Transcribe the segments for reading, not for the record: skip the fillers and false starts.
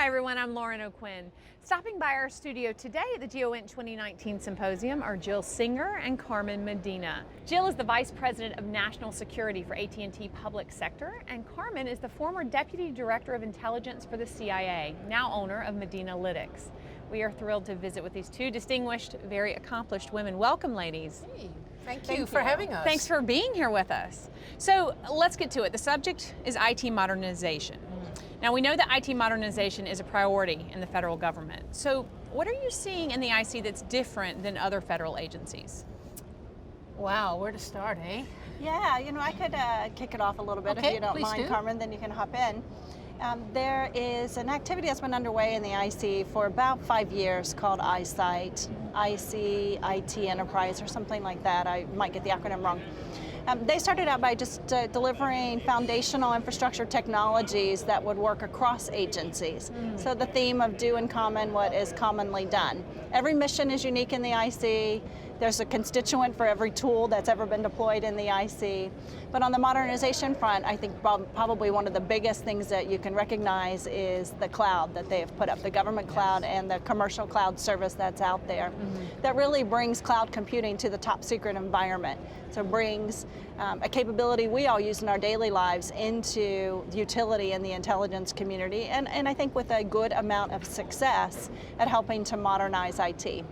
Hi everyone, I'm Lauren O'Quinn. Stopping by our studio today at the GEOINT 2019 Symposium are Jill Singer and Carmen Medina. Jill is the Vice President of National Security for AT&T Public Sector, and Carmen is the former Deputy Director of Intelligence for the CIA, now owner of Medina. We are thrilled to visit with these two distinguished, very accomplished women. Welcome, ladies. Hey, thank you for having us. Thanks for being here with us. So let's get to it. The subject is IT modernization. Now, we know that IT modernization is a priority in the federal government. So what are you seeing in the IC that's different than other federal agencies? Wow, where to start, eh? Yeah, I could kick it off a little bit if you don't mind, Carmen, then you can hop in. There is an activity that's been underway in the IC for about 5 years called iSight, IC, IT Enterprise, or something like that. I might get the acronym wrong. They started out by just delivering foundational infrastructure technologies that would work across agencies. So the theme of do in common what is commonly done. Every mission is unique in the IC. There's a constituent for every tool that's ever been deployed in the IC. But on the modernization front, I think probably one of the biggest things that you can recognize is the cloud that they have put up, the government cloud and the commercial cloud service that's out there. That really brings cloud computing to the top secret environment. So it brings a capability we all use in our daily lives into utility in the intelligence community, and I think with a good amount of success at helping to modernize IT.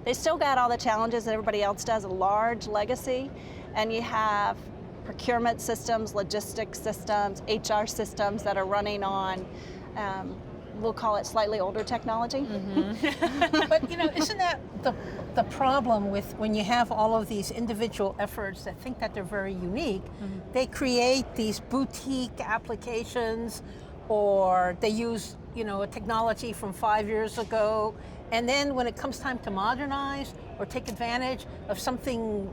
They still got all the challenges that everybody else does, a large legacy, and you have procurement systems, logistics systems, HR systems that are running on, we'll call it slightly older technology. But isn't that the problem with when you have all of these individual efforts that think that they're very unique, they create these boutique applications, or they use a technology from 5 years ago, and then when it comes time to modernize or take advantage of something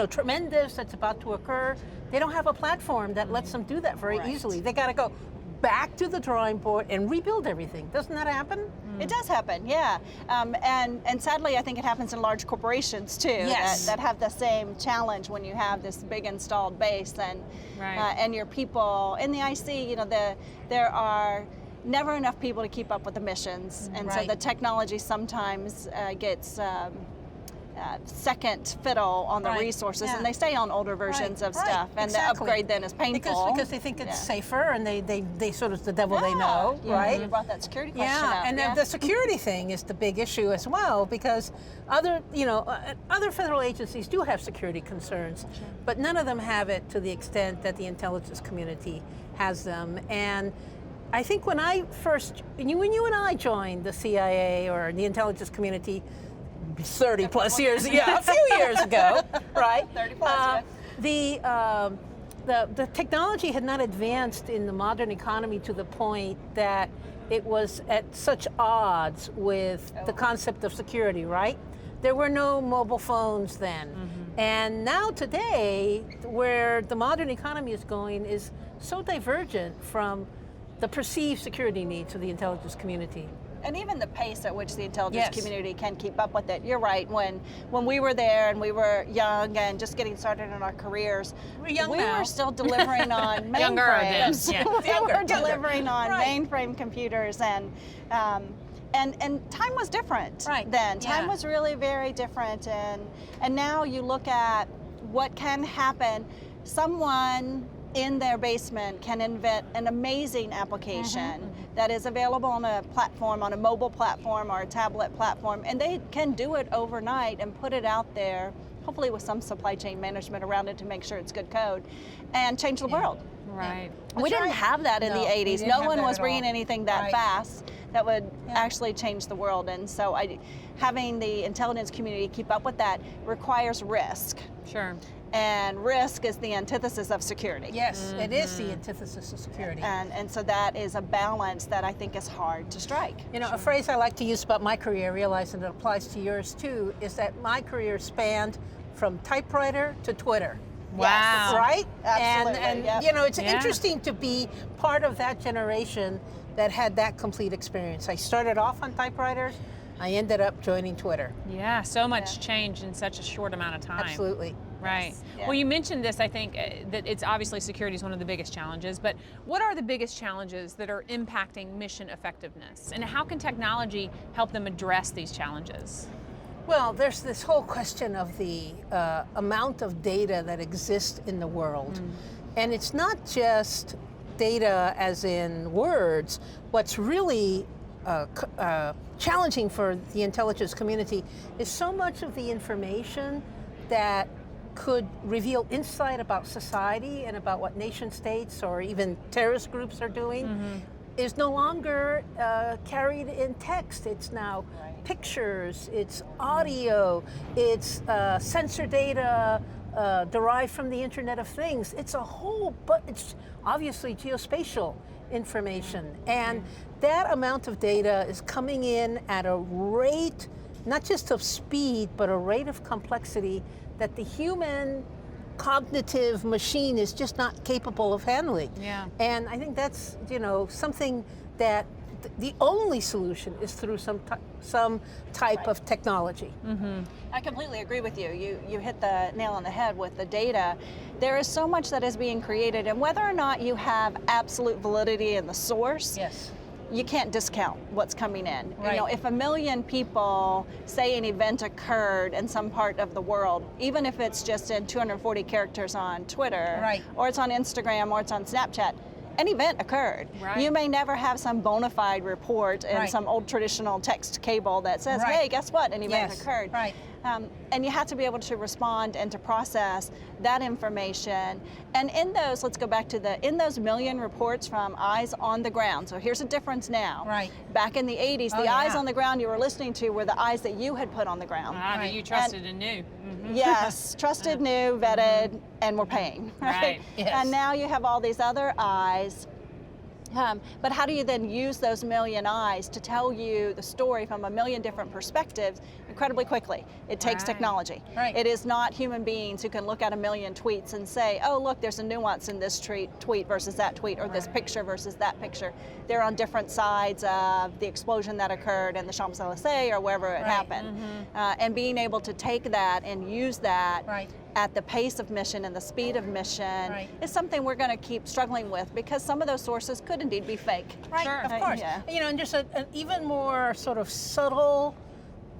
tremendous that's about to occur, they don't have a platform that lets them do that very easily. They got to go back to the drawing board and rebuild everything. Doesn't that happen? It does happen, yeah. And sadly, I think it happens in large corporations too, that have the same challenge when you have this big installed base and your people. In the IC, there are never enough people to keep up with the missions, and so the technology sometimes gets second fiddle on the resources, and they stay on older versions of stuff, and the upgrade then is painful. Because they think it's safer, and they sort of the devil they know, right? You brought that security question up. And the security thing is the big issue as well, because other federal agencies do have security concerns, but none of them have it to the extent that the intelligence community has them. And I think when you and I joined the CIA or the intelligence community 30 plus years ago, a few years ago, right? 30 plus, the technology had not advanced in the modern economy to the point that it was at such odds with the concept of security, right? There were no mobile phones then. And now today, where the modern economy is going is so divergent from the perceived security needs of the intelligence community. And even the pace at which the intelligence community can keep up with it. You're right, when we were there and we were young and just getting started in our careers, we were still delivering on mainframes. We were delivering on mainframe computers, and time was different then. Time was really very different, and now you look at what can happen. Someone in their basement can invent an amazing application that is available on a platform, on a mobile platform or a tablet platform, and they can do it overnight and put it out there, hopefully with some supply chain management around it to make sure it's good code, and change the world. Right. We didn't have that in the 80s. No one was bringing anything that fast that would actually change the world, and so having the intelligence community keep up with that requires risk. Sure. And risk is the antithesis of security. Yes, it is the antithesis of security. And so that is a balance that I think is hard to strike. A phrase I like to use about my career, realizing it applies to yours too, is that my career spanned from typewriter to Twitter. Wow. Yes. Right? Absolutely. And it's interesting to be part of that generation that had that complete experience. I started off on typewriters. I ended up joining Twitter. Yeah, so much change in such a short amount of time. Absolutely. Right. Yeah. Well, you mentioned this, I think, that it's obviously security is one of the biggest challenges, but what are the biggest challenges that are impacting mission effectiveness? And how can technology help them address these challenges? Well, there's this whole question of the amount of data that exists in the world. And it's not just data as in words. What's really challenging for the intelligence community is so much of the information that could reveal insight about society and about what nation states or even terrorist groups are doing is no longer carried in text. It's now pictures, it's audio, it's sensor data derived from the Internet of Things. It's a whole, but it's obviously geospatial information. And that amount of data is coming in at a rate, not just of speed, but a rate of complexity that the human cognitive machine is just not capable of handling. Yeah. And I think that's, something that the only solution is through some type of technology. I completely agree with you. You hit the nail on the head with the data. There is so much that is being created, and whether or not you have absolute validity in the source, Yes. you can't discount what's coming in. Right. If 1 million people say an event occurred in some part of the world, even if it's just in 240 characters on Twitter, Right. or it's on Instagram, or it's on Snapchat, an event occurred. Right. You may never have some bona fide report in Right. some old traditional text cable that says, Right. hey, guess what, an event Yes. occurred. Right. And you have to be able to respond and to process that information. And in those, let's go back to in those million reports from eyes on the ground. So here's a difference now. Right. Back in the 80s, Oh, the eyes yeah. on the ground you were listening to were the eyes that you had put on the ground. That Right. you trusted and knew. Yes, trusted, knew, vetted, and were paying. Right. Yes. And now you have all these other eyes. But how do you then use those million eyes to tell you the story from a million different perspectives incredibly quickly? It takes Right. technology. Right. It is not human beings who can look at a million tweets and say, oh, look, there's a nuance in this tweet versus that tweet, or this picture versus that picture. They're on different sides of the explosion that occurred in the Champs-Élysées or wherever it Right. happened. And being able to take that and use that Right. at the pace of mission and the speed of mission Right. is something we're going to keep struggling with, because some of those sources could indeed be fake. Right, Sure. of course. Yeah. And just an even more sort of subtle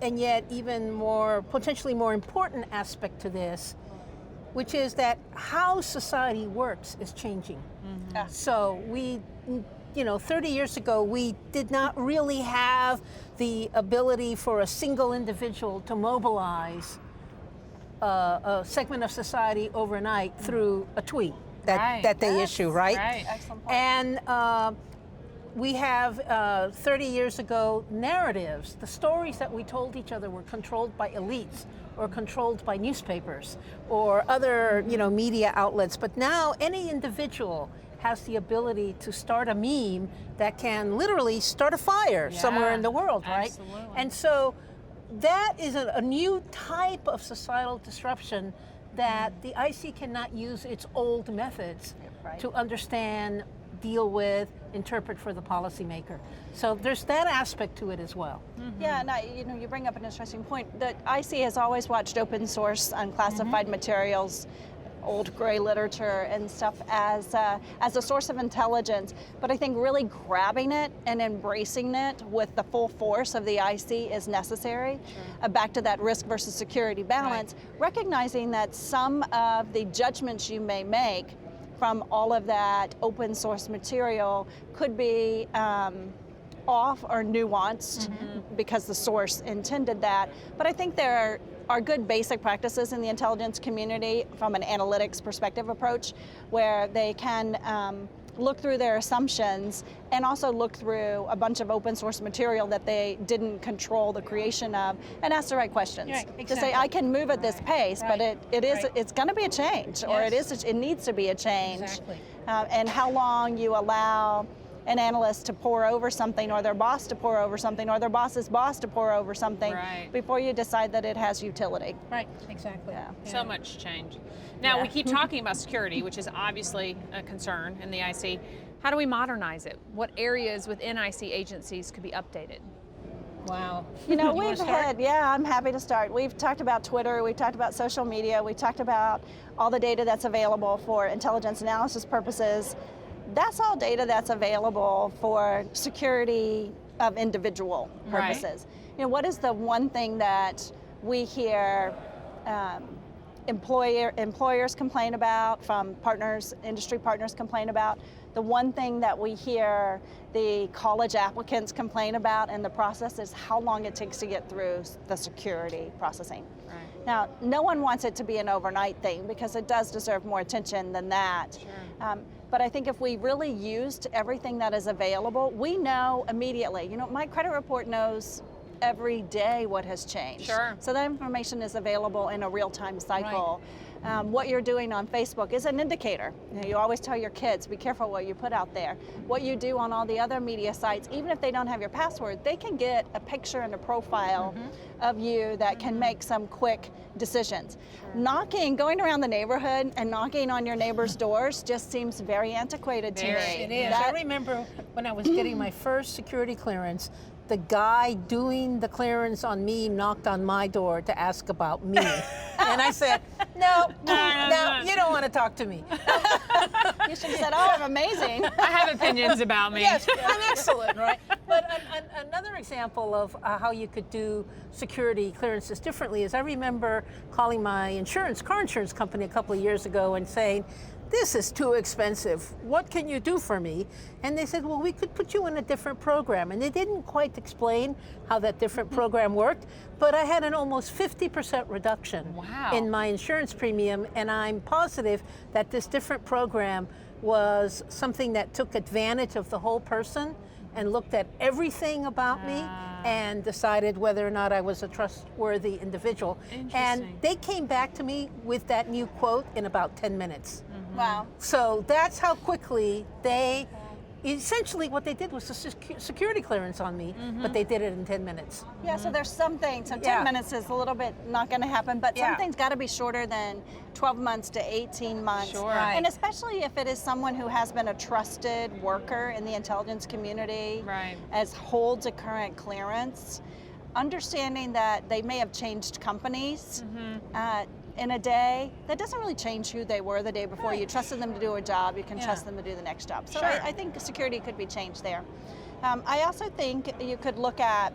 and yet even more, potentially more important aspect to this, which is that how society works is changing. So we, 30 years ago, we did not really have the ability for a single individual to mobilize a segment of society overnight through a tweet that they issue, right? Right. Excellent point. And we have 30 years ago narratives. The stories that we told each other were controlled by elites or controlled by newspapers or other media outlets. But now any individual has the ability to start a meme that can literally start a fire somewhere in the world, right? Absolutely. And so that is a new type of societal disruption that the IC cannot use its old methods Right. to understand, deal with, interpret for the policymaker. So there's that aspect to it as well. Yeah, and you bring up an interesting point. The IC has always watched open source, unclassified materials, old gray literature and stuff as a source of intelligence, but I think really grabbing it and embracing it with the full force of the IC is necessary. Back to that risk versus security balance, recognizing that some of the judgments you may make from all of that open source material could be off or nuanced because the source intended that. But I think there are good basic practices in the intelligence community from an analytics perspective approach, where they can look through their assumptions and also look through a bunch of open source material that they didn't control the creation of, and ask the right questions. Right, To say, I can move at this pace, but it's going to be a change, or it needs to be a change. Exactly. And how long you allow an analyst to pour over something, or their boss to pour over something, or their boss's boss to pour over something before you decide that it has utility. Right, exactly. Yeah. So much change. Now, we keep talking about security, which is obviously a concern in the IC. How do we modernize it? What areas within IC agencies could be updated? Wow. You know, wanna we've start? had, yeah, I'm happy to start. We've talked about Twitter, we've talked about social media, we've talked about all the data that's available for intelligence analysis purposes. That's all data that's available for security of individual purposes. You know, what is the one thing that we hear employers complain about, from partners, industry partners complain about? The one thing that we hear the college applicants complain about in the process is how long it takes to get through the security processing. Right. Now, no one wants it to be an overnight thing, because it does deserve more attention than that. Sure. But I think if we really used everything that is available, we know immediately. You know, my credit report knows every day what has changed. Sure. So that information is available in a real-time cycle. What you're doing on Facebook is an indicator. You know, you always tell your kids, be careful what you put out there. What you do on all the other media sites, even if they don't have your password, they can get a picture and a profile of you that can make some quick decisions. Sure. Going around the neighborhood and knocking on your neighbor's doors just seems very antiquated to me. It is. I remember when I was getting my first security clearance, the guy doing the clearance on me knocked on my door to ask about me. And I said, no, you don't want to talk to me. You should have said, oh, I'm amazing. I have opinions about me. Yes, I'm excellent, right? But another example of how you could do security clearances differently is I remember calling my car insurance company a couple of years ago and saying, this is too expensive. What can you do for me? And they said, well, we could put you in a different program. And they didn't quite explain how that different program worked, but I had an almost 50% reduction in my insurance premium, and I'm positive that this different program was something that took advantage of the whole person and looked at everything about me and decided whether or not I was a trustworthy individual. And they came back to me with that new quote in about 10 minutes. Wow. So that's how quickly they, essentially what they did was a security clearance on me, but they did it in 10 minutes. Yeah, so there's something, so 10 minutes is a little bit not going to happen, but something's got to be shorter than 12 months to 18 months. Sure. And especially if it is someone who has been a trusted worker in the intelligence community, as holds a current clearance, understanding that they may have changed companies in a day, that doesn't really change who they were the day before. You trusted them to do a job, you can trust them to do the next job. So I think security could be changed there. I also think you could look at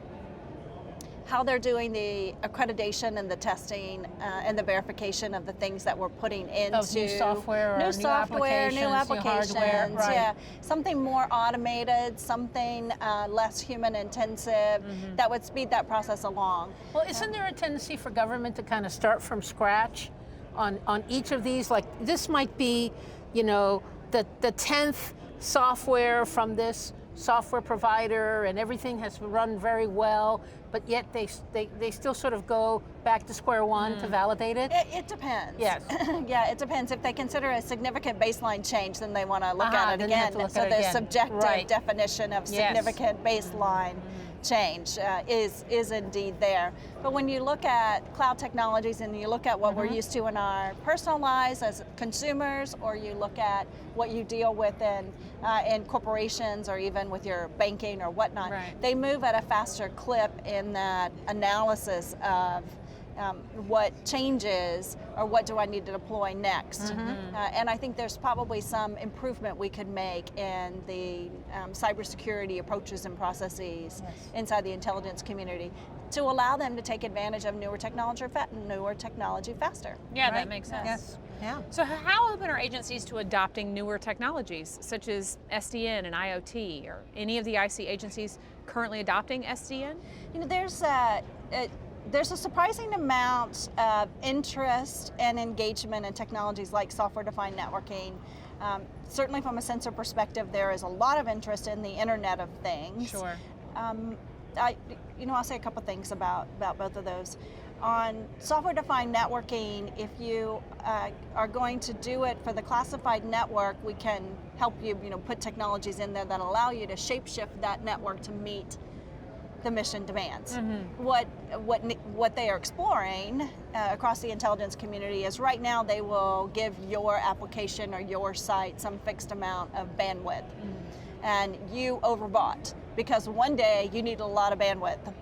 how they're doing the accreditation and the testing and the verification of the things that we're putting into new software, new applications, hardware, yeah, something more automated, something less human intensive that would speed that process along. Well, isn't there a tendency for government to kind of start from scratch on each of these? Like this might be, you know, the 10th software from this software provider, and everything has run very well, but yet they still sort of go back to square one to validate it? It depends. Yes. Yeah, it depends. If they consider a significant baseline change, then they want to look at it again. So the subjective definition of significant baseline change is indeed there. But when you look at cloud technologies and you look at what we're used to in our personal lives as consumers, or you look at what you deal with in corporations or even with your banking or whatnot, they move at a faster clip in that analysis of what changes or what do I need to deploy next. And I think there's probably some improvement we could make in the cybersecurity approaches and processes inside the intelligence community to allow them to take advantage of newer technology faster. Yeah, that makes sense. Yes. Yeah. So how open are agencies to adopting newer technologies such as SDN and IoT? Or any of the IC agencies currently adopting SDN? You know, there's a surprising amount of interest and engagement in technologies like software-defined networking. Certainly from a sensor perspective, there is a lot of interest in the Internet of Things. Sure. I'll say a couple things about both of those. On software-defined networking, if you are going to do it for the classified network, we can help you, put technologies in there that allow you to shape-shift that network to meet the mission demands. What they are exploring across the intelligence community is right now they will give your application or your site some fixed amount of bandwidth, and you overbought because one day you need a lot of bandwidth.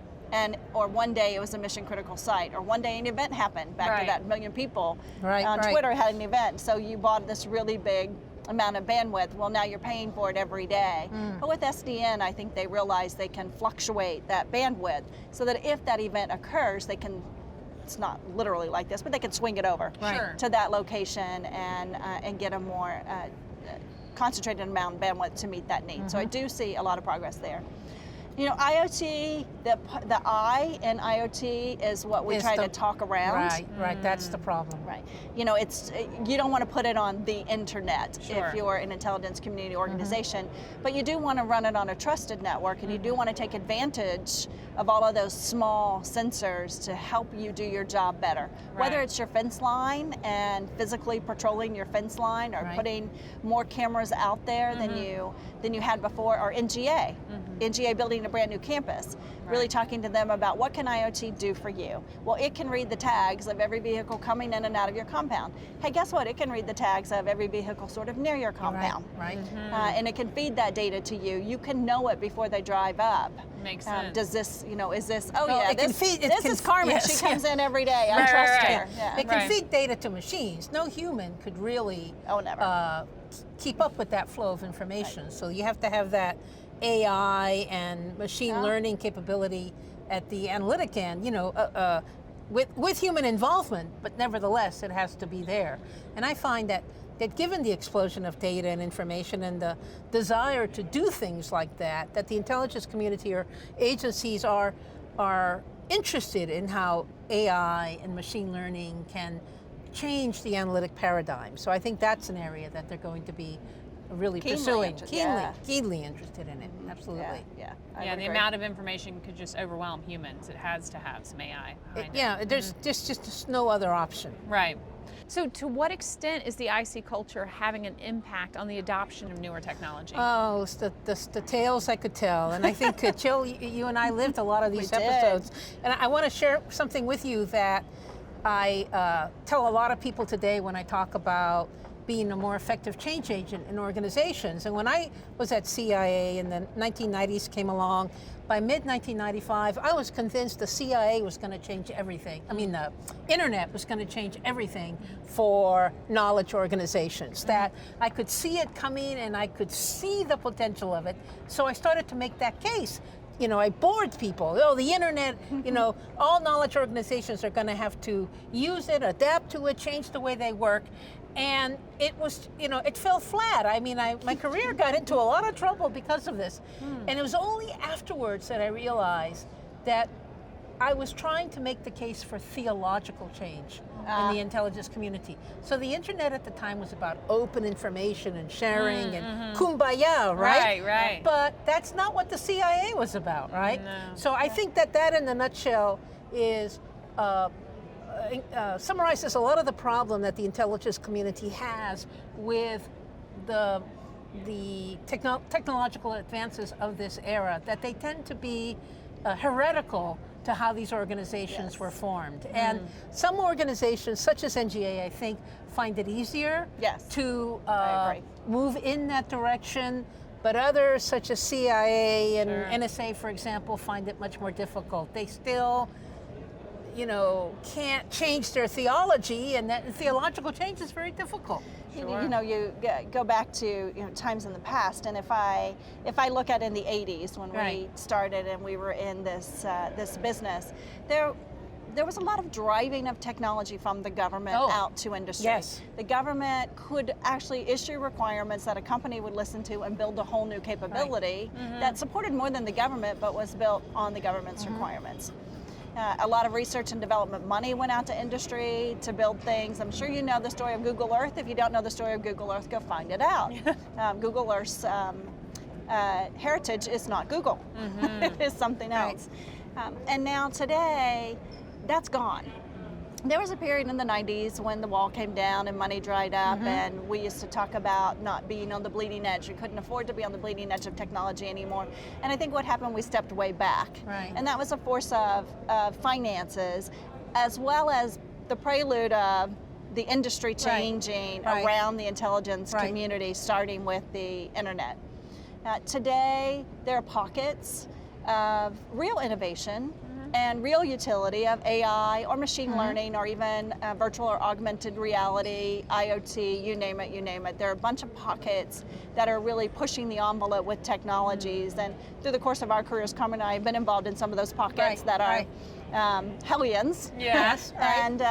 or one day it was a mission critical site, or one day an event happened, back to that million people on Twitter had an event, so you bought this really big amount of bandwidth. Well, now you're paying for it every day. But with SDN, I think they realize they can fluctuate that bandwidth so that if that event occurs, they can, it's not literally like this, but they can swing it over to that location and get a more concentrated amount of bandwidth to meet that need. So I do see a lot of progress there. You know, IoT, the I in IoT is what we try to talk around. Right, that's the problem. Right. You know, it's, you don't want to put it on the internet if you're an intelligence community organization, but you do want to run it on a trusted network, and you do want to take advantage of all of those small sensors to help you do your job better. Whether it's your fence line and physically patrolling your fence line, or putting more cameras out there than you had before, or NGA. NGA building a brand new campus, really talking to them about what can IoT do for you. Well, it can read the tags of every vehicle coming in and out of your compound. Hey, guess what? It can read the tags of every vehicle sort of near your compound. And it can feed that data to you. You can know it before they drive up. Makes sense. Does this, you know, is this, this is Carmen, she comes in every day, I trust her. It can feed data to machines. No human could really keep up with that flow of information. So you have to have that AI and machine learning capability at the analytic end, you know, with human involvement, but nevertheless, it has to be there. And I find that given the explosion of data and information and the desire to do things like that, that the intelligence community or agencies are interested in how AI and machine learning can change the analytic paradigm. So I think that's an area that they're going to be really pursuing, keenly interested in it. Absolutely. Yeah, the amount of information could just overwhelm humans. It has to have some AI behind it. Yeah, there's just no other option. Right. So to what extent is the IC culture having an impact on the adoption of newer technology? Oh, it's the tales I could tell. And I think, Jill, you and I lived a lot of these episodes. And I want to share something with you that I tell a lot of people today when I talk about being a more effective change agent in organizations. And when I was at CIA and the 1990s came along, by mid-1995, I was convinced the CIA was going to change everything. I mean, the internet was going to change everything for knowledge organizations, that I could see it coming and I could see the potential of it. So I started to make that case. You know, I bored people. Oh, the internet, you know, all knowledge organizations are going to have to use it, adapt to it, change the way they work. And it was, you know, it fell flat. I mean, my career got into a lot of trouble because of this. And it was only afterwards that I realized that I was trying to make the case for theological change in the intelligence community. So the internet at the time was about open information and sharing and kumbaya, right? Right. But that's not what the CIA was about, right? No. So I think that in a nutshell is summarizes a lot of the problem that the intelligence community has with the technological advances of this era, that they tend to be heretical to how these organizations were formed. And some organizations, such as NGA, I think, find it easier to move in that direction, but others, such as CIA and NSA, for example, find it much more difficult. They still, you know, can't change their theology, and that theological change is very difficult. You know, you go back to times in the past, and if I look at in the 80s when we started and we were in this business, there was a lot of driving of technology from the government out to industry. The government could actually issue requirements that a company would listen to and build a whole new capability that supported more than the government, but was built on the government's requirements. A lot of research and development money went out to industry to build things. I'm sure you know the story of Google Earth. If you don't know the story of Google Earth, go find it out. Google Earth's heritage is not Google. It is something else. And now today, that's gone. There was a period in the 90s when the wall came down and money dried up, and we used to talk about not being on the bleeding edge. We couldn't afford to be on the bleeding edge of technology anymore. And I think what happened, we stepped way back. And that was a force of finances, as well as the prelude of the industry changing around the intelligence community, starting with the internet. Today, there are pockets of real innovation and real utility of AI or machine learning or even virtual or augmented reality, IoT, you name it, you name it. There are a bunch of pockets that are really pushing the envelope with technologies. And through the course of our careers, Carmen and I have been involved in some of those pockets that are hellions, yes, and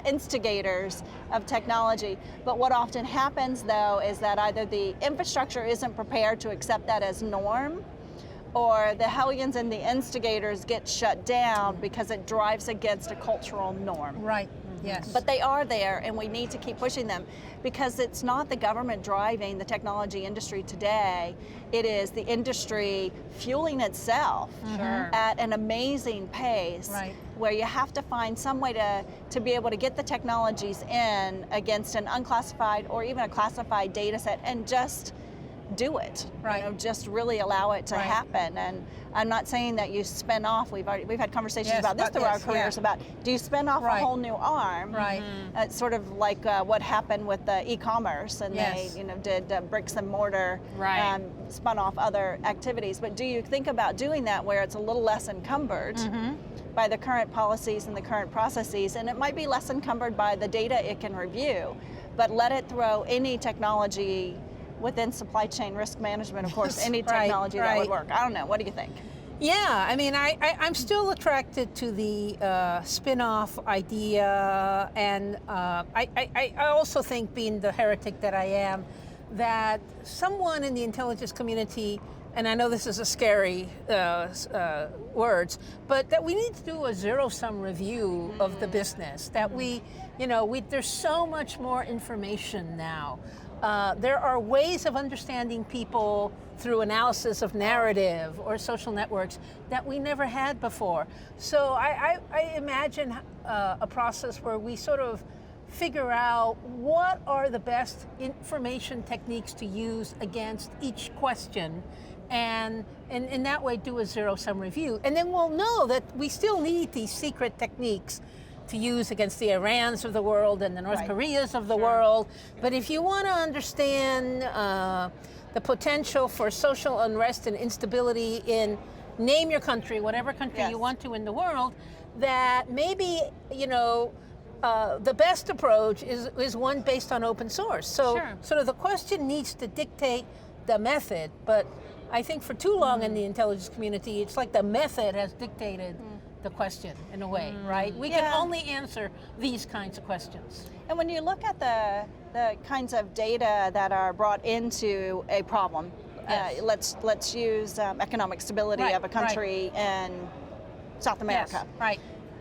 instigators of technology. But what often happens though is that either the infrastructure isn't prepared to accept that as norm, or the hellions and the instigators get shut down because it drives against a cultural norm. Right. Yes. But they are there, and we need to keep pushing them, because it's not the government driving the technology industry today. It is the industry fueling itself at an amazing pace, where you have to find some way to be able to get the technologies in against an unclassified or even a classified data set and just do it, just really allow it to happen. And I'm not saying that you spin off. We've had conversations about this through our careers about, do you spin off a whole new arm? It's sort of like what happened with e-commerce, and they did bricks and mortar, spun off other activities. But do you think about doing that where it's a little less encumbered by the current policies and the current processes, and it might be less encumbered by the data it can review, but let it throw any technology within supply chain risk management, of course, any technology that would work. I don't know, what do you think? Yeah, I mean, I'm still attracted to the spin-off idea, and I also think, being the heretic that I am, that someone in the intelligence community, and I know this is a scary words, but that we need to do a zero-sum review of the business, that there's so much more information now. There are ways of understanding people through analysis of narrative or social networks that we never had before. So I imagine a process where we sort of figure out what are the best information techniques to use against each question, and in that way do a zero-sum review. And then we'll know that we still need these secret techniques to use against the Irans of the world and the North Koreas of the world. But if you want to understand the potential for social unrest and instability in, name your country, whatever country you want to in the world, that maybe, the best approach is one based on open source. So sort of the question needs to dictate the method, but I think for too long in the intelligence community, it's like the method has dictated the question in a way, right? We can only answer these kinds of questions. And when you look at the kinds of data that are brought into a problem, let's use economic stability of a country in South America.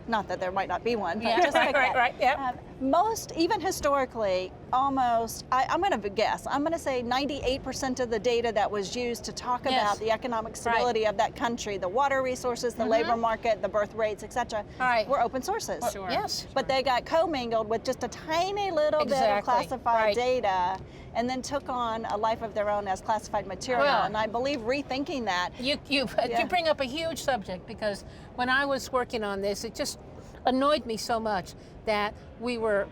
Not that there might not be one, but just like that. Most, even historically, almost, I'm going to guess, I'm going to say 98% of the data that was used to talk about the economic stability of that country, the water resources, the labor market, the birth rates, etc., were open sources. But they got commingled with just a tiny little bit of classified data, and then took on a life of their own as classified material. And I believe rethinking that. You bring up a huge subject, because when I was working on this, it just annoyed me so much that we were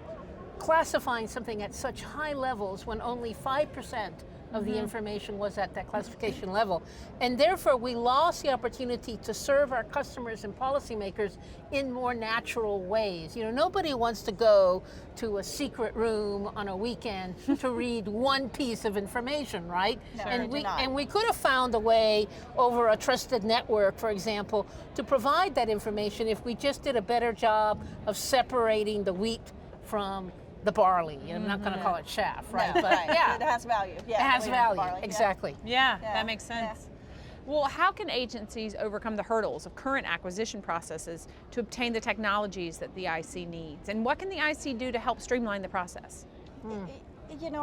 classifying something at such high levels when only 5% of the information was at that classification level. And therefore we lost the opportunity to serve our customers and policymakers in more natural ways. Nobody wants to go to a secret room on a weekend to read one piece of information, right? And we could have found a way over a trusted network, for example, to provide that information if we just did a better job of separating the wheat from the barley. I'm not going to call it chaff, right? No, but it has value. It has value, exactly. That makes sense. Well, how can agencies overcome the hurdles of current acquisition processes to obtain the technologies that the IC needs? And what can the IC do to help streamline the process?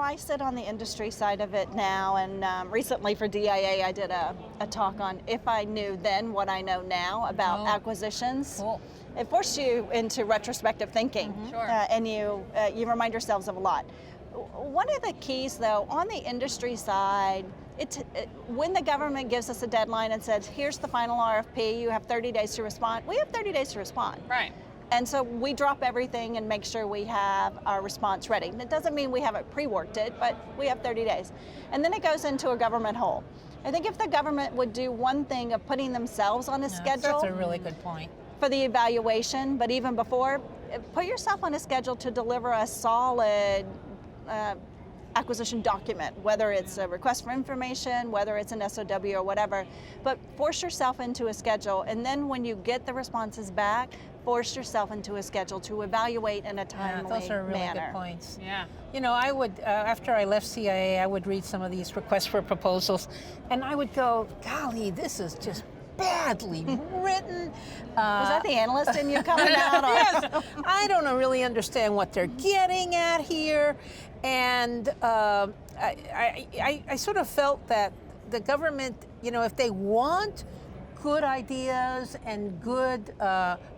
I sit on the industry side of it now, and recently for DIA I did a talk on if I knew then what I know now about acquisitions. Cool. It forced you into retrospective thinking, and you remind yourselves of a lot. One of the keys, though, on the industry side, when the government gives us a deadline and says, here's the final RFP, you have 30 days to respond, we have 30 days to respond. And so we drop everything and make sure we have our response ready. And it doesn't mean we haven't pre-worked it, but we have 30 days. And then it goes into a government hole. I think if the government would do one thing of putting themselves on a schedule. That's a really good point. For the evaluation, but even before, put yourself on a schedule to deliver a solid acquisition document, whether it's a request for information, whether it's an SOW or whatever, but force yourself into a schedule, and then when you get the responses back, force yourself into a schedule to evaluate in a timely manner. Those are really good points. Yeah. You know, I would, after I left CIA, I would read some of these requests for proposals, and I would go, golly, this is just badly written. Was that the analyst in you coming out? Yes, I don't really understand what they're getting at here, and I sort of felt that the government, you know, if they want good ideas and good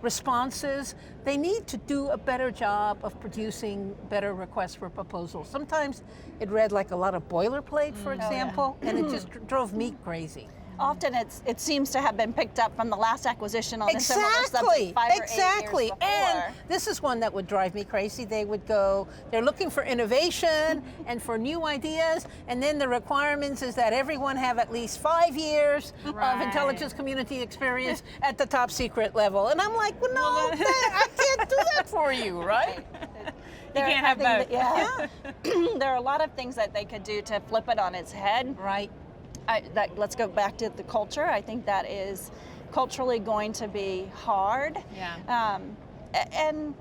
responses, they need to do a better job of producing better requests for proposals. Sometimes it read like a lot of boilerplate, for example, and it just drove me crazy. Often it seems to have been picked up from the last acquisition on the similar subject 5 or 8 years before. And this is one that would drive me crazy. They would go, they're looking for innovation and for new ideas, and then the requirements is that everyone have at least 5 years of intelligence community experience at the top secret level. And I'm like, well, no, I can't do that for you, right? You can't have both. Yeah. There are a lot of things that they could do to flip it on its head. Right. Let's go back to the culture. I think that is culturally going to be hard. Yeah. And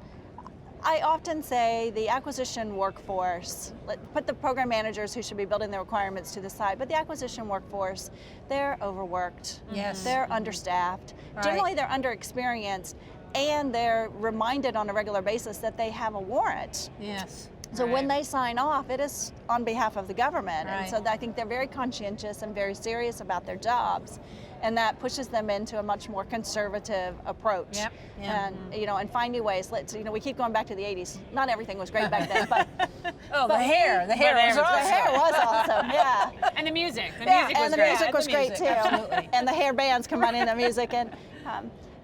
I often say the acquisition workforce, put the program managers who should be building the requirements to the side, but the acquisition workforce, they're overworked. Yes. They're understaffed. Right. Generally, they're underexperienced, and they're reminded on a regular basis that they have a warrant. Yes. So when they sign off, it is on behalf of the government. Right. And so I think they're very conscientious and very serious about their jobs. And that pushes them into a much more conservative approach. Yep. Yeah. And, you know, and finding ways, we keep going back to the 80s. Not everything was great back then, but. The hair was awesome. The hair was awesome, yeah. And the music. The Yeah, music was and the great. music was great too. Absolutely. And the hair bands combining the music. And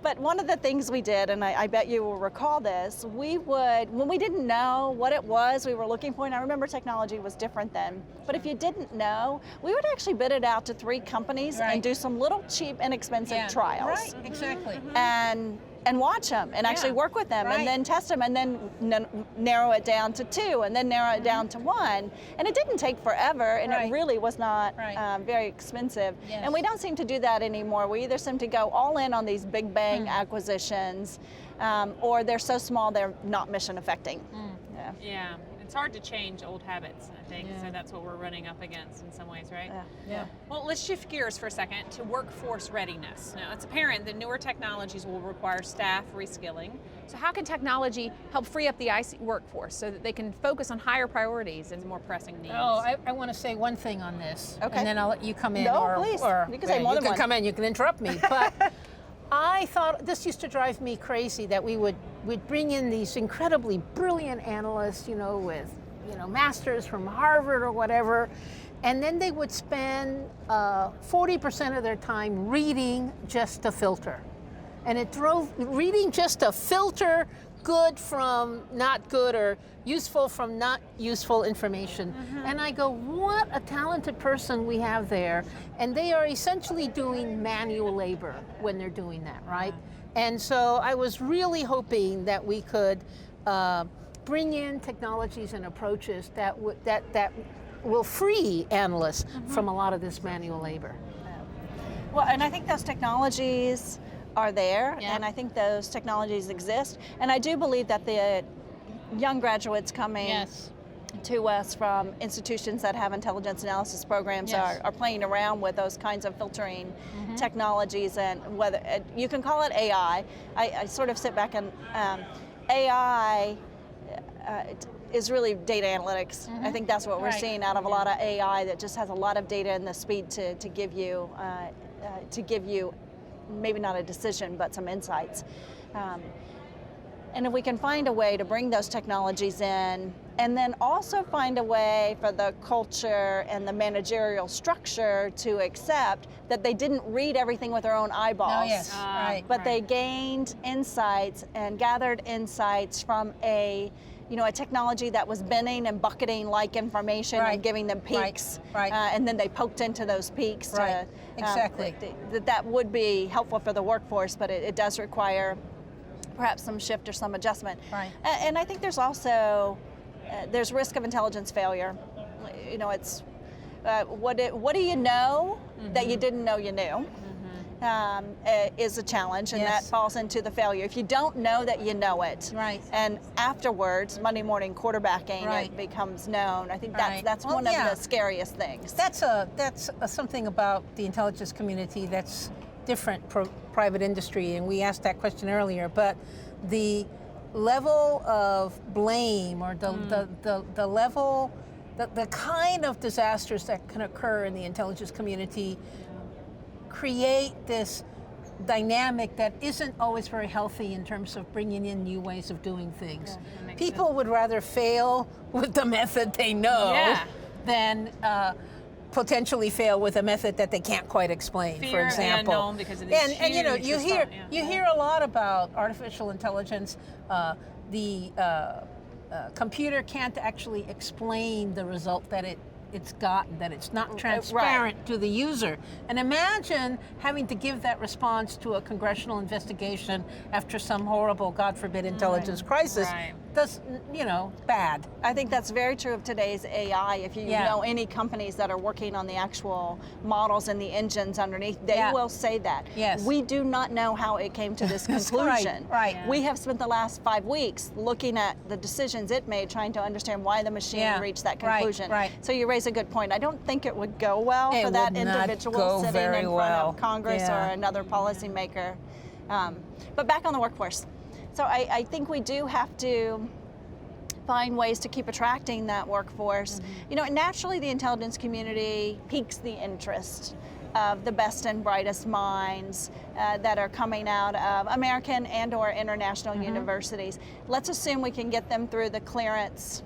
but one of the things we did, and I bet you will recall this, we would, when we didn't know what it was we were looking for, and I remember technology was different then, but if you didn't know, we would actually bid it out to 3 companies and do some little cheap, inexpensive trials. Right, exactly. And watch them and actually work with them and then test them and then narrow it down to 2 and then narrow it down to 1. And it didn't take forever, and it really was not very expensive. Yes. And we don't seem to do that anymore. We either seem to go all in on these big bang acquisitions, or they're so small they're not mission affecting. Yeah. It's hard to change old habits, I think, so that's what we're running up against in some ways, right? Yeah. Well, let's shift gears for a second to workforce readiness. Now, it's apparent that newer technologies will require staff reskilling. So how can technology help free up the IC workforce so that they can focus on higher priorities and more pressing needs? Oh, I want to say one thing on this, Okay. and then I'll let you come in. No, please. You can say more than you one. can come in. You can interrupt me, but I thought this used to drive me crazy that we'd bring in these incredibly brilliant analysts, you know, with masters from Harvard or whatever, and then they would spend 40% of their time reading just to filter, and it drove reading just to filter good from not good or useful from not useful information. And I go, what a talented person we have there. And they are essentially doing manual labor when they're doing that, right? And so I was really hoping that we could bring in technologies and approaches that will free analysts from a lot of this manual labor. Well, and I think those technologies are there, and I think those technologies exist. And I do believe that the young graduates coming to us from institutions that have intelligence analysis programs are playing around with those kinds of filtering technologies, and whether you can call it AI. I sort of sit back and AI is really data analytics. I think that's what we're seeing out of a lot of AI that just has a lot of data and the speed to give you maybe not a decision, but some insights. And if we can find a way to bring those technologies in, and then also find a way for the culture and the managerial structure to accept that they didn't read everything with their own eyeballs. Right. But they gained insights and gathered insights from a a technology that was binning and bucketing like information and giving them peaks, and then they poked into those peaks. Exactly. That would be helpful for the workforce, but it does require perhaps some shift or some adjustment. And I think there's also there's risk of intelligence failure. It's what do you know that you didn't know you knew? Is a challenge, and that falls into the failure. If you don't know that you know it, and afterwards, Monday morning quarterbacking, it becomes known. I think that's one of the scariest things. That's something about the intelligence community that's different from private industry, and we asked that question earlier. But the level of blame, or the level, the kind of disasters that can occur in the intelligence community create this dynamic that isn't always very healthy in terms of bringing in new ways of doing things. People would rather fail with the method they know than potentially fail with a method that they can't quite explain. Fear for example, of the unknown because of these and you hear a lot about artificial intelligence. The computer can't actually explain the result that it's gotten, that it's not transparent to the user. And imagine having to give that response to a congressional investigation after some horrible, God forbid, intelligence crisis. That's, bad. I think that's very true of today's AI. If you know any companies that are working on the actual models and the engines underneath, they will say that. We do not know how it came to this conclusion. We have spent the last 5 weeks looking at the decisions it made, trying to understand why the machine reached that conclusion. So you raise a good point. I don't think it would go well for that individual sitting in front of Congress or another policymaker. But back on the workforce. So I think we do have to find ways to keep attracting that workforce. Naturally the intelligence community piques the interest of the best and brightest minds that are coming out of American and or international universities. Let's assume we can get them through the clearance,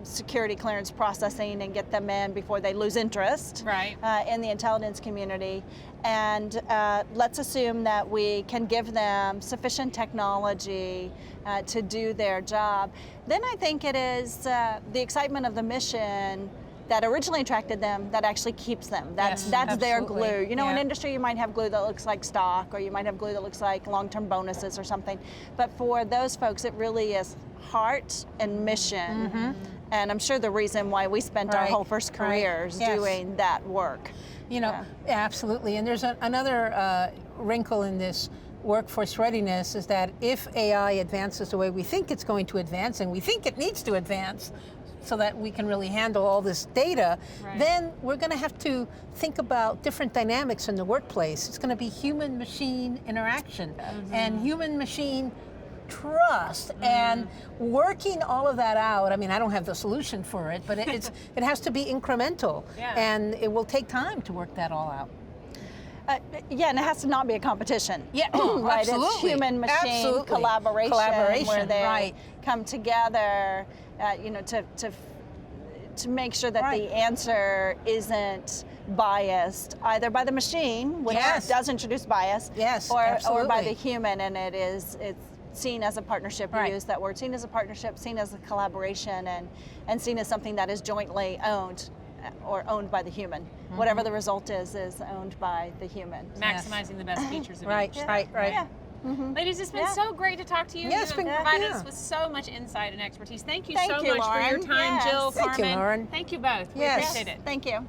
security clearance processing and get them in before they lose interest in the intelligence community. And let's assume that we can give them sufficient technology to do their job. Then I think it is the excitement of the mission that originally attracted them that actually keeps them. That's their glue. In industry you might have glue that looks like stock, or you might have glue that looks like long-term bonuses or something. But for those folks, it really is heart and mission. And I'm sure the reason why we spent our whole first careers doing that work. Absolutely. And there's another wrinkle in this workforce readiness, is that if AI advances the way we think it's going to advance, and we think it needs to advance so that we can really handle all this data, then we're going to have to think about different dynamics in the workplace. It's going to be human-machine interaction and human-machine trust, and working all of that out. I mean, I don't have the solution for it, but it has to be incremental, and it will take time to work that all out. And it has to not be a competition. Absolutely. It's human-machine collaboration where they come together, to make sure that the answer isn't biased either by the machine, which does introduce bias, or by the human, and it's seen as a partnership. We use that word, seen as a partnership, seen as a collaboration, and seen as something that is jointly owned or owned by the human. Whatever the result is owned by the human. Maximizing the best features of each. Ladies, it's been so great to talk to you. You've provided us with so much insight and expertise. Thank you so much for your time, Jill, Carmen. Thank you, Lauren. Thank you both. We appreciate it. Thank you.